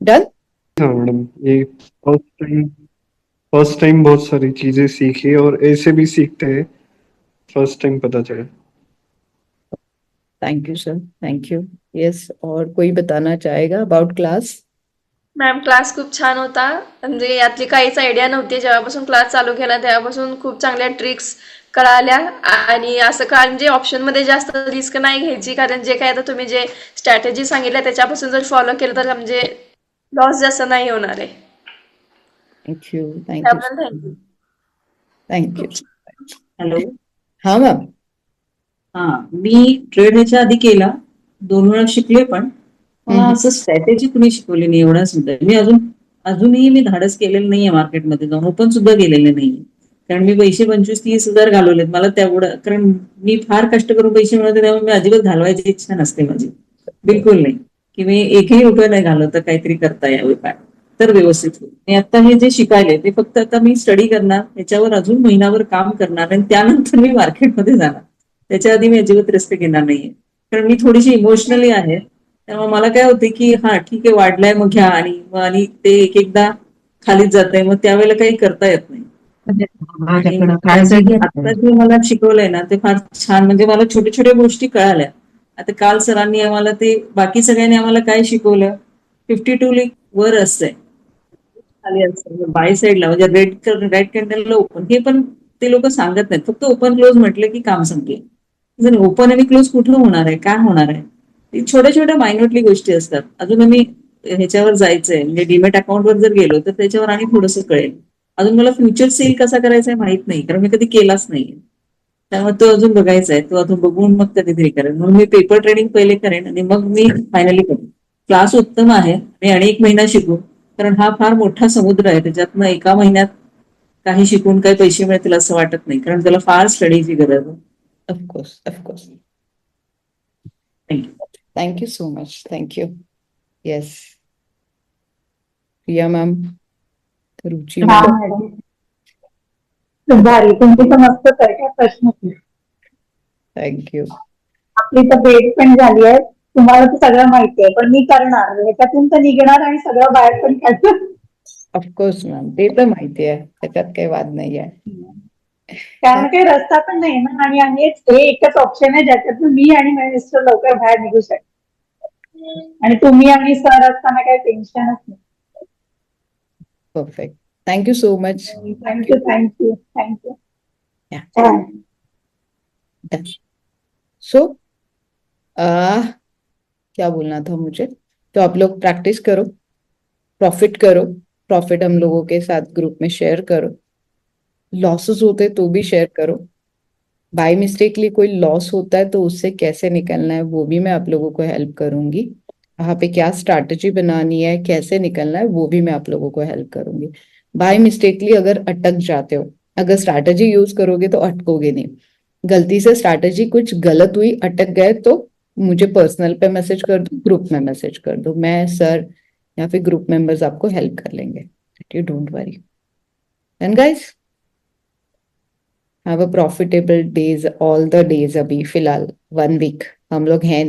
Done. हाँ madam, ये first time बहुत सारी चीजें सीखी और ऐसे भी सीखते हैं, फर्स्ट टाइम पता चला। Thank you sir, thank you. Yes, और कोई बताना चाहेगा अबाउट क्लास? मॅम क्लास खूप छान होता. म्हणजे यातली काहीच आयडिया नव्हती. जेव्हापासून क्लास चालू केला तेव्हापासून खूप चांगल्या ट्रिक्स कळाल्या आणि असं कळालं म्हणजे ऑप्शनमध्ये जास्त रिस्क नाही घ्यायची, कारण जे काय आता तुम्ही जे स्ट्रॅटेजी सांगितल्या त्याच्यापासून जर फॉलो केलं तर म्हणजे लॉस जास्त नाही होणार आहे. थँक यू, थँक यू, त्याबद्दल थँक्यू. Thank you. हॅलो. हां मॅम. हा, मी ट्रेड ह्याच्या आधी केला, 2 वेळा शिकले, पण मला हम्म. असं स्ट्रॅटेजी कुणी शिकवली नाही एवढा सुद्धा. मी अजूनही मी धाडस केलेलं नाहीये मार्केटमध्ये जाऊन, ओपन सुद्धा गेलेलं नाहीये. कारण मी पैसे 25-30 हजार घालवलेत. मला तेवढं, कारण मी फार कष्ट करून पैसे मिळवते त्यामुळे मी अजिबात घालवायची इच्छा नसते माझी, बिलकुल नाही, की मी एकही रुपये नाही घालवत काहीतरी करता यावे काय तर व्यवस्थित होईल. मी आता हे जे शिकायले ते फक्त आता मी स्टडी करणार, त्याच्यावर अजून महिनाभर काम करणार आणि त्यानंतर मी मार्केटमध्ये जाणार. त्याच्या आधी मी अजिबात रिस्क घेणार नाहीये, कारण मी थोडीशी इमोशनली आहे. त्यामुळे मला काय होते की हा ठीक आहे, वाढलाय मग घ्या, आणि ते एक एकदा खालीच जात आहे, मग त्यावेळेला काही करता येत नाही. आणि माझ्याकडं काळजी त्यासाठी घेत आता जे मला शिकवलंय ना ते फार छान, म्हणजे मला छोट्या छोट्या गोष्टी कळाल्या. आता काल सरांनी आम्हाला ते, बाकी सगळ्यांनी आम्हाला काय शिकवलं, 52 लीग वर असतंय, खाली असतं बाय साईडला, म्हणजे राईट कॅन्डलला ओपन, हे पण ते लोक सांगत नाहीत. फक्त ओपन क्लोज म्हटलं की काम संपलं. ओपन आणि क्लोज कुठं होणार आहे, काय होणार आहे, ती छोट्या छोट्या मायन्युटली गोष्टी असतात. अजून आम्ही ह्याच्यावर जायचंय, म्हणजे डीमॅट अकाउंटवर जर गेलो तर त्याच्यावर आणि थोडंसं कळेल. अजून मला फ्युचर सेल कसा करायचा आहे माहित नाही, कारण मी कधी केलाच नाहीये. त्यामुळे तो अजून बघायचा आहे, तो अजून बघून मग कधीतरी करेन. म्हणून मी पेपर ट्रेडिंग पहिले करेन आणि मग मी फायनली करेन. क्लास उत्तम आहे, मी आणि 1 महिना शिकू, कारण हा फार मोठा समुद्र आहे. त्याच्यातनं एका महिन्यात काही शिकून काही पैसे मिळतील असं वाटत नाही, कारण त्याला फार स्टडीची गरज आहे. Of course, of course. Thank you. Thank you so much, thank you. Yes. Priya ma'am, Ruchi हा मॅम. मॅडम, भारी. तुमची तर मस्त तर काय प्रश्न नाही. Thank you. आपली तर भेट पण झाली आहे. तुम्हाला तर सगळं माहिती आहे, पण मी करणार ह्याच्यातून तर निघणार आणि सगळं बाहेर पण काढणार. ऑफकोर्स मॅम, ते तर माहिती आहे, त्याच्यात काही वाद नाही आहे. कारण काही रस्ता पण नाही ना, आणि हे एकच ऑप्शन आहे ज्याच्यातून मी आणि माझे मिस्टर लवकर बाहेर निघू शकतो. आणि तुम्ही आणि सर असताना काही टेन्शनच नाही. Perfect. Thank you so much. Thank you, thank you, thank you. Yeah. Done. So क्या बोलना था मुझे, तो आप लोग प्रैक्टिस करो, प्रॉफिट करो, प्रॉफिट हम लोगों के साथ ग्रुप में शेयर करो, लॉसेस होते तो भी शेयर करो, बाय मिस्टेकली कोई लॉस होता है तो उससे कैसे निकलना है वो भी मैं आप लोगों को हेल्प करूंगी. वहां पे क्या स्ट्रैटेजी बनानी है, कैसे निकलना है, वो भी मैं आप लोगों को हेल्प करूंगी. बाय मिस्टेकली अगर अटक जाते हो, अगर स्ट्रैटेजी यूज करोगे तो अटकोगे नहीं. गलती से स्ट्रैटेजी कुछ गलत हुई, अटक गए, तो मुझे पर्सनल पे मैसेज कर दो, ग्रुप में मैसेज कर दो, मैं सर या फिर ग्रुप मेंबर्स आपको हेल्प कर लेंगे. You don't worry. End guys, have a profitable days, all the days. अभी फिलहाल 1 वीक हम लोग हैं